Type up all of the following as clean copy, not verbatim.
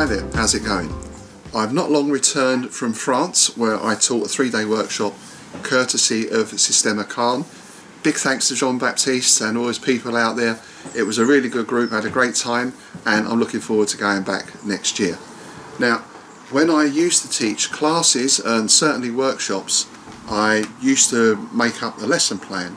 Hi there, how's it going? I've not long returned from France where I taught a 3-day workshop courtesy of Systema. Big thanks to Jean-Baptiste and all his people out there. It was a really good group, I had a great time, and I'm looking forward to going back next year. Now, when I used to teach classes and certainly workshops, I used to make up a lesson plan.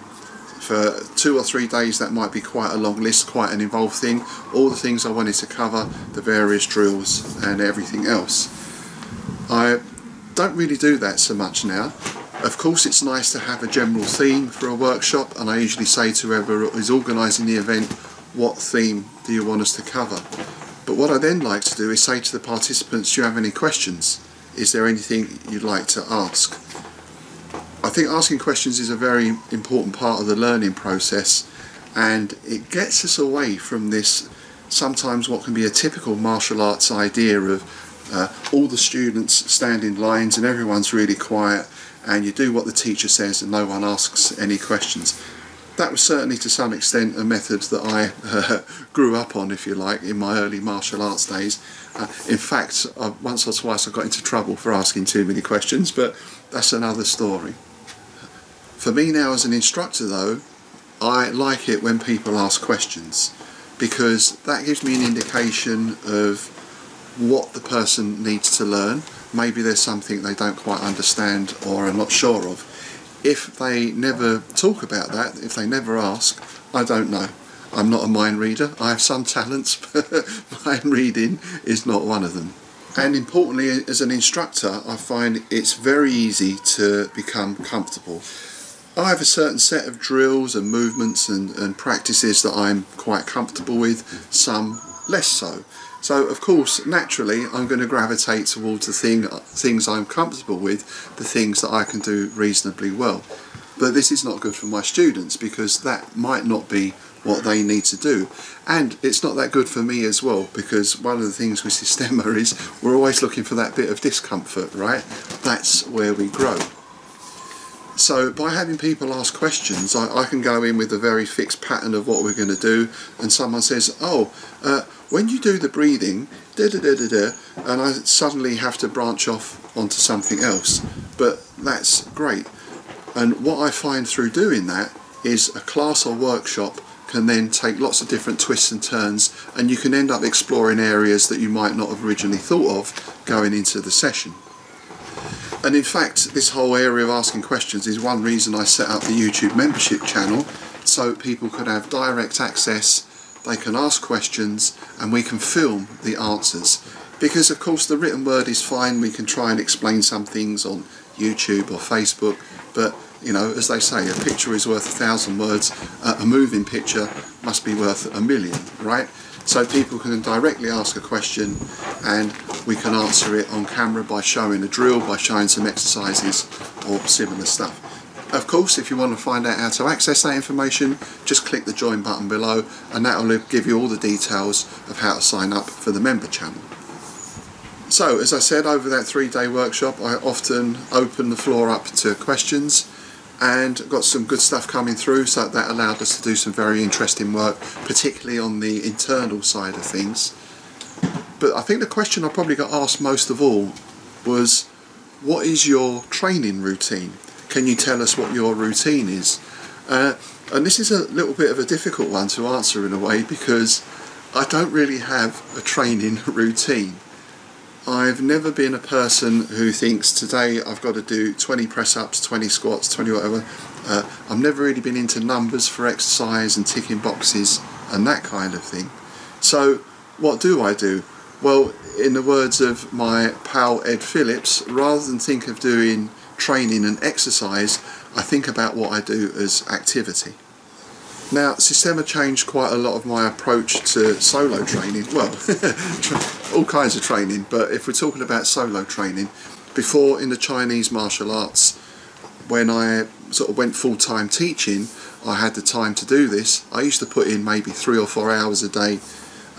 For 2 or 3 days that might be quite a long list, quite an involved thing, all the things I wanted to cover, the various drills and everything else. I don't really do that so much now. Of course it's nice to have a general theme for a workshop, and I usually say to whoever is organising the event, what theme do you want us to cover? But what I then like to do is say to the participants, do you have any questions? Is there anything you'd like to ask? I think asking questions is a very important part of the learning process, and it gets us away from this sometimes what can be a typical martial arts idea of all the students stand in lines and everyone's really quiet and you do what the teacher says and no one asks any questions. That was certainly to some extent a method that I grew up on, if you like, in my early martial arts days. In fact, once or twice I got into trouble for asking too many questions, but that's another story. For me now as an instructor though, I like it when people ask questions, because that gives me an indication of what the person needs to learn. Maybe there's something they don't quite understand or are not sure of. If they never talk about that, if they never ask, I don't know. I'm not a mind reader. I have some talents, but mind reading is not one of them. And importantly, as an instructor, I find it's very easy to become comfortable. I have a certain set of drills and movements and practices that I'm quite comfortable with, some less so. So of course, naturally, I'm going to gravitate towards the things I'm comfortable with, the things that I can do reasonably well. But this is not good for my students, because that might not be what they need to do. And it's not that good for me as well, because one of the things with Systema is we're always looking for that bit of discomfort, right? That's where we grow. So by having people ask questions, I can go in with a very fixed pattern of what we're going to do, and someone says, oh, when you do the breathing, and I suddenly have to branch off onto something else. But that's great. And what I find through doing that is a class or workshop can then take lots of different twists and turns, and you can end up exploring areas that you might not have originally thought of going into the session. And in fact, this whole area of asking questions is one reason I set up the YouTube membership channel, so people could have direct access, they can ask questions, and we can film the answers. Because of course the written word is fine, we can try and explain some things on YouTube or Facebook, but you know, as they say, a picture is worth 1,000 words, a moving picture must be worth 1,000,000, right? So people can directly ask a question and we can answer it on camera by showing a drill, by showing some exercises or similar stuff. Of course, if you want to find out how to access that information, just click the join button below and that will give you all the details of how to sign up for the member channel. So, as I said, over that 3-day workshop, I often open the floor up to questions, and got some good stuff coming through, so that allowed us to do some very interesting work, particularly on the internal side of things. But I think the question I probably got asked most of all was, what is your training routine? Can you tell us what your routine is? And this is a little bit of a difficult one to answer in a way, because I don't really have a training routine. I've never been a person who thinks today I've got to do 20 press-ups, 20 squats, 20 whatever. I've never really been into numbers for exercise and ticking boxes and that kind of thing. So what do I do? Well, in the words of my pal Ed Phillips, rather than think of doing training and exercise, I think about what I do as activity. Now, Systema changed quite a lot of my approach to solo training. Well, all kinds of training, but if we're talking about solo training, before in the Chinese martial arts, when I sort of went full-time teaching, I had the time to do this. I used to put in maybe 3 or 4 hours a day,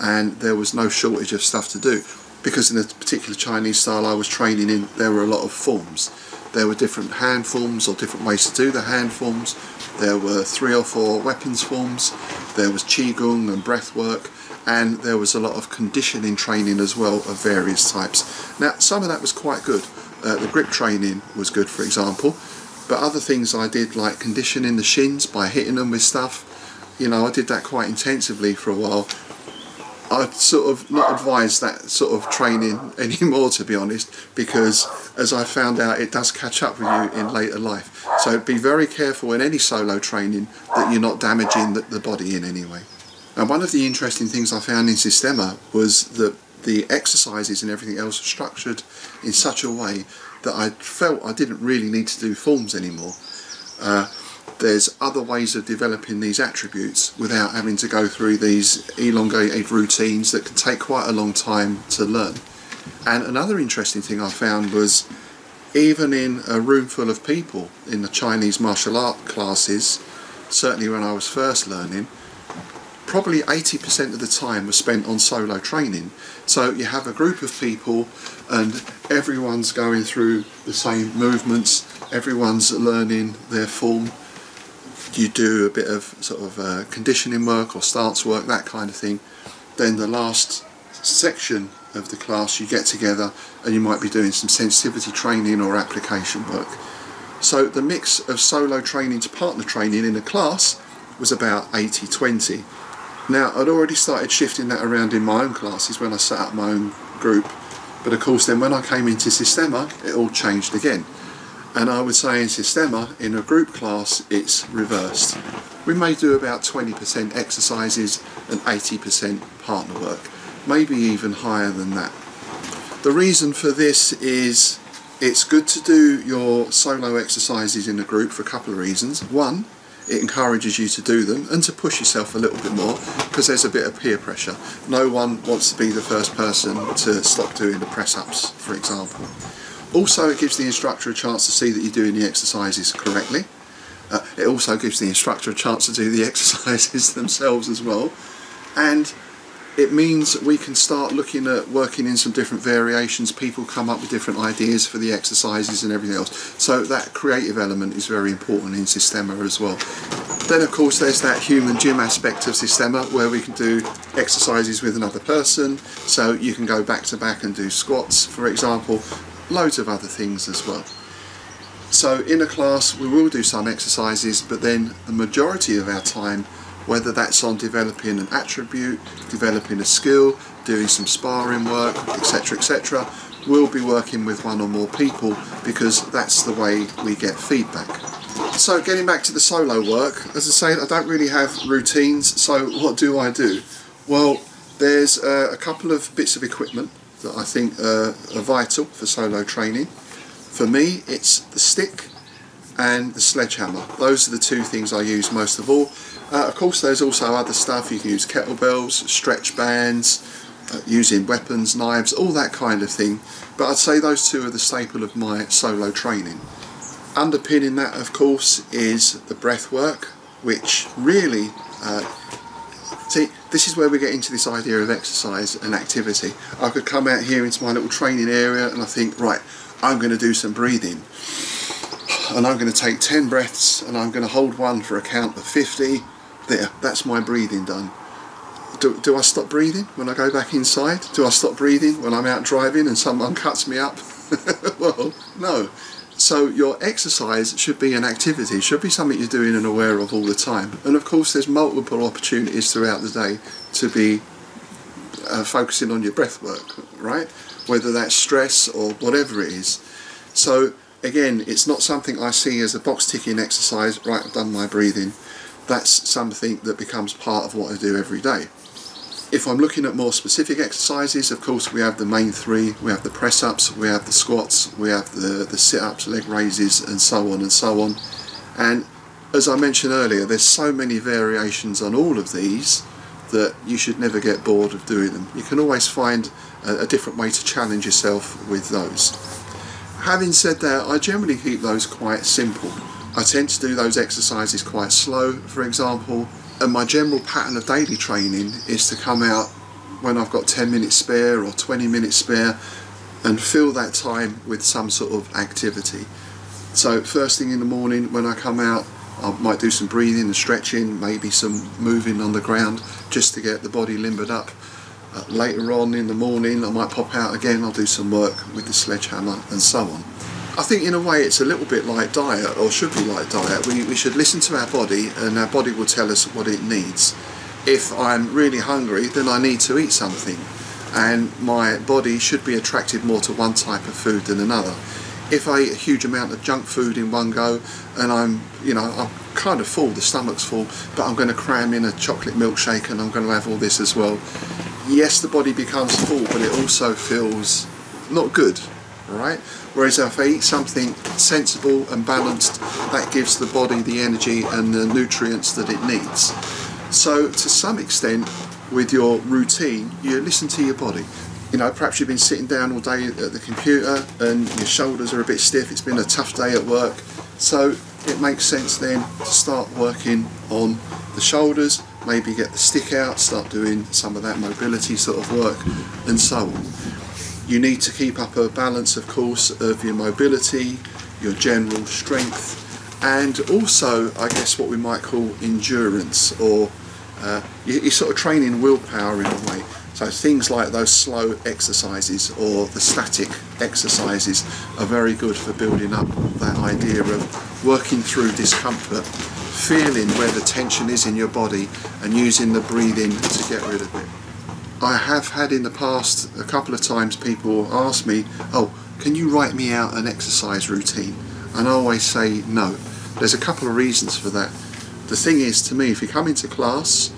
and there was no shortage of stuff to do. Because in the particular Chinese style I was training in, there were a lot of forms. There were different hand forms or different ways to do the hand forms. There were 3 or 4 weapons forms. There was Qigong and breath work, and there was a lot of conditioning training as well of various types. Now some of that was quite good. The grip training was good, for example, but other things I did, like conditioning the shins by hitting them with stuff, you know, I did that quite intensively for a while. I'd sort of not advise that sort of training anymore, to be honest, because as I found out, it does catch up with you in later life. So be very careful in any solo training that you're not damaging the body in any way. And one of the interesting things I found in Systema was that the exercises and everything else are structured in such a way that I felt I didn't really need to do forms anymore. There's other ways of developing these attributes without having to go through these elongated routines that can take quite a long time to learn. And another interesting thing I found was, even in a room full of people in the Chinese martial art classes, certainly when I was first learning, probably 80% of the time was spent on solo training. So you have a group of people and everyone's going through the same movements, everyone's learning their form. You do a bit of sort of conditioning work or stance work, that kind of thing. Then the last section of the class you get together and you might be doing some sensitivity training or application work. So the mix of solo training to partner training in a class was about 80-20. Now I'd already started shifting that around in my own classes when I set up my own group, but of course then when I came into Systema it all changed again. And I would say in Systema, in a group class, it's reversed. We may do about 20% exercises and 80% partner work, maybe even higher than that. The reason for this is it's good to do your solo exercises in a group for a couple of reasons. One, it encourages you to do them and to push yourself a little bit more, because there's a bit of peer pressure. No one wants to be the first person to stop doing the press-ups, for example. Also, it gives the instructor a chance to see that you're doing the exercises correctly. It also gives the instructor a chance to do the exercises themselves as well. And it means we can start looking at working in some different variations. People come up with different ideas for the exercises and everything else. So that creative element is very important in Systema as well. Then of course there's that human gym aspect of Systema where we can do exercises with another person. So you can go back to back and do squats, for example. Loads of other things as well. So in a class we will do some exercises, but then the majority of our time, whether that's on developing an attribute, developing a skill, doing some sparring work, etc, etc, we'll be working with one or more people, because that's the way we get feedback. So getting back to the solo work, as I say, I don't really have routines, so what do I do? Well, there's a couple of bits of equipment that I think are vital for solo training. For me, it's the stick and the sledgehammer. Those are the two things I use most of all. Of course, there's also other stuff. You can use kettlebells, stretch bands, using weapons, knives, all that kind of thing. But I'd say those two are the staple of my solo training. Underpinning that, of course, is the breath work, which really see, this is where we get into this idea of exercise and activity. I could come out here into my little training area and I think, right, I'm going to do some breathing. And I'm going to take 10 breaths and I'm going to hold one for a count of 50. There, that's my breathing done. Do I stop breathing when I go back inside? Do I stop breathing when I'm out driving and someone cuts me up? Well, no. So your exercise should be an activity, should be something you're doing and aware of all the time. And of course there's multiple opportunities throughout the day to be focusing on your breath work, right? Whether that's stress or whatever it is. So again, it's not something I see as a box ticking exercise, right, I've done my breathing. That's something that becomes part of what I do every day. If I'm looking at more specific exercises, of course we have the main three. We have the press-ups, we have the squats, we have the sit-ups, leg raises, and so on and so on. And as I mentioned earlier, there's so many variations on all of these that you should never get bored of doing them. You can always find a different way to challenge yourself with those. Having said that, I generally keep those quite simple. I tend to do those exercises quite slow, for example. And my general pattern of daily training is to come out when I've got 10 minutes spare or 20 minutes spare and fill that time with some sort of activity. So first thing in the morning when I come out, I might do some breathing and stretching, maybe some moving on the ground just to get the body limbered up. Later on in the morning I might pop out again, I'll do some work with the sledgehammer and so on. I think in a way it's a little bit like diet, or should be like diet. We should listen to our body, and our body will tell us what it needs. If I'm really hungry, then I need to eat something, and my body should be attracted more to one type of food than another. If I eat a huge amount of junk food in one go and I'm kind of full, the stomach's full, but I'm going to cram in a chocolate milkshake and I'm going to have all this as well, yes, the body becomes full, but it also feels not good, right? Whereas if I eat something sensible and balanced, that gives the body the energy and the nutrients that it needs. So to some extent, with your routine, you listen to your body. Perhaps you've been sitting down all day at the computer and your shoulders are a bit stiff, it's been a tough day at work, so it makes sense then to start working on the shoulders, maybe get the stick out, start doing some of that mobility sort of work and so on. You need to keep up a balance, of course, of your mobility, your general strength, and also, I guess, what we might call endurance, or you're sort of training willpower in a way. So things like those slow exercises or the static exercises are very good for building up that idea of working through discomfort, feeling where the tension is in your body and using the breathing to get rid of it. I have had in the past a couple of times people ask me, oh, can you write me out an exercise routine? And I always say no. There's a couple of reasons for that. The thing is, to me, if you come into class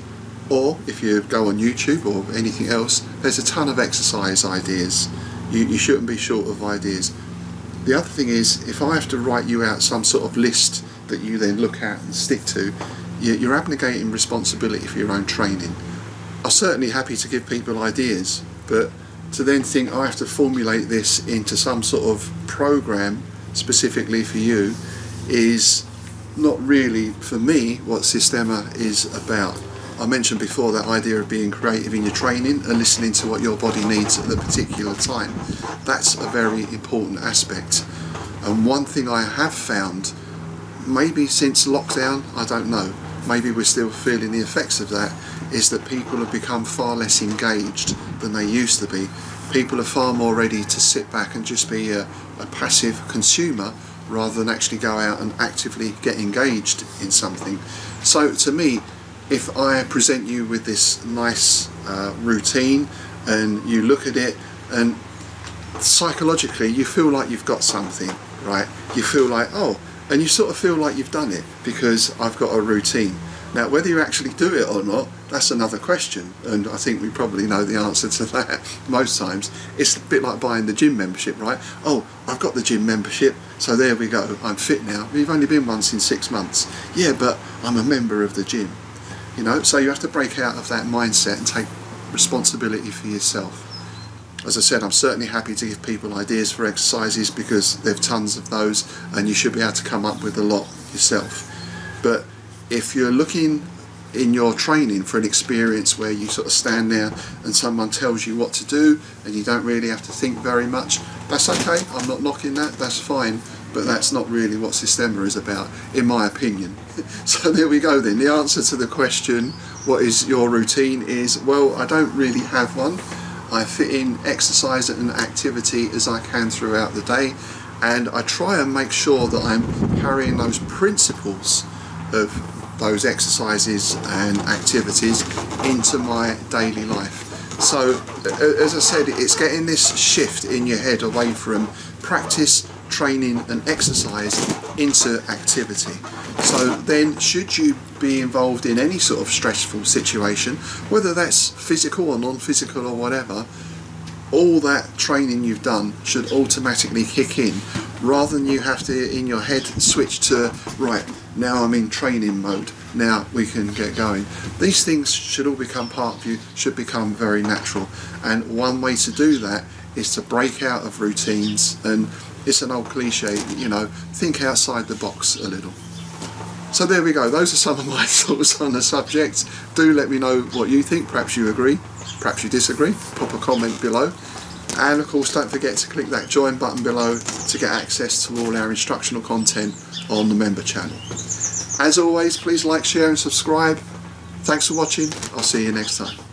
or if you go on YouTube or anything else, there's a ton of exercise ideas. You shouldn't be short of ideas. The other thing is, if I have to write you out some sort of list that you then look at and stick to, you're abnegating responsibility for your own training. I'm certainly happy to give people ideas, but to then think I have to formulate this into some sort of program specifically for you is not really, for me, what Systema is about. I mentioned before that idea of being creative in your training and listening to what your body needs at the particular time. That's a very important aspect. And one thing I have found, maybe since lockdown, I don't know, maybe we're still feeling the effects of that, is that people have become far less engaged than they used to be. People are far more ready to sit back and just be a passive consumer rather than actually go out and actively get engaged in something. So to me, if I present you with this nice routine and you look at it and psychologically you feel like you've got something, right? You feel like, oh, and you sort of feel like you've done it because I've got a routine. Now, whether you actually do it or not, that's another question, and I think we probably know the answer to that most times. It's a bit like buying the gym membership, right? Oh, I've got the gym membership, so there we go, I'm fit now. You've only been once in 6 months. Yeah, but I'm a member of the gym. So you have to break out of that mindset and take responsibility for yourself. As I said, I'm certainly happy to give people ideas for exercises because there are tons of those and you should be able to come up with a lot yourself. But if you're looking in your training for an experience where you sort of stand there and someone tells you what to do and you don't really have to think very much, that's okay, I'm not knocking that, that's fine, but that's not really what Systema is about, in my opinion. So there we go then. The answer to the question, what is your routine, is, well, I don't really have one. I fit in exercise and activity as I can throughout the day, and I try and make sure that I'm carrying those principles of those exercises and activities into my daily life. So as I said, it's getting this shift in your head away from practice, training and exercise into activity. So then, should you be involved in any sort of stressful situation, whether that's physical or non-physical or whatever, all that training you've done should automatically kick in, rather than you have to in your head switch to, right, now I'm in training mode, now we can get going. These things should all become part of you, should become very natural, and one way to do that is to break out of routines, and it's an old cliche, think outside the box a little. So there we go, those are some of my thoughts on the subject. Do let me know what you think, perhaps you agree, perhaps you disagree, pop a comment below. And of course, don't forget to click that join button below to get access to all our instructional content on the member channel. As always, please like, share and subscribe. Thanks for watching. I'll see you next time.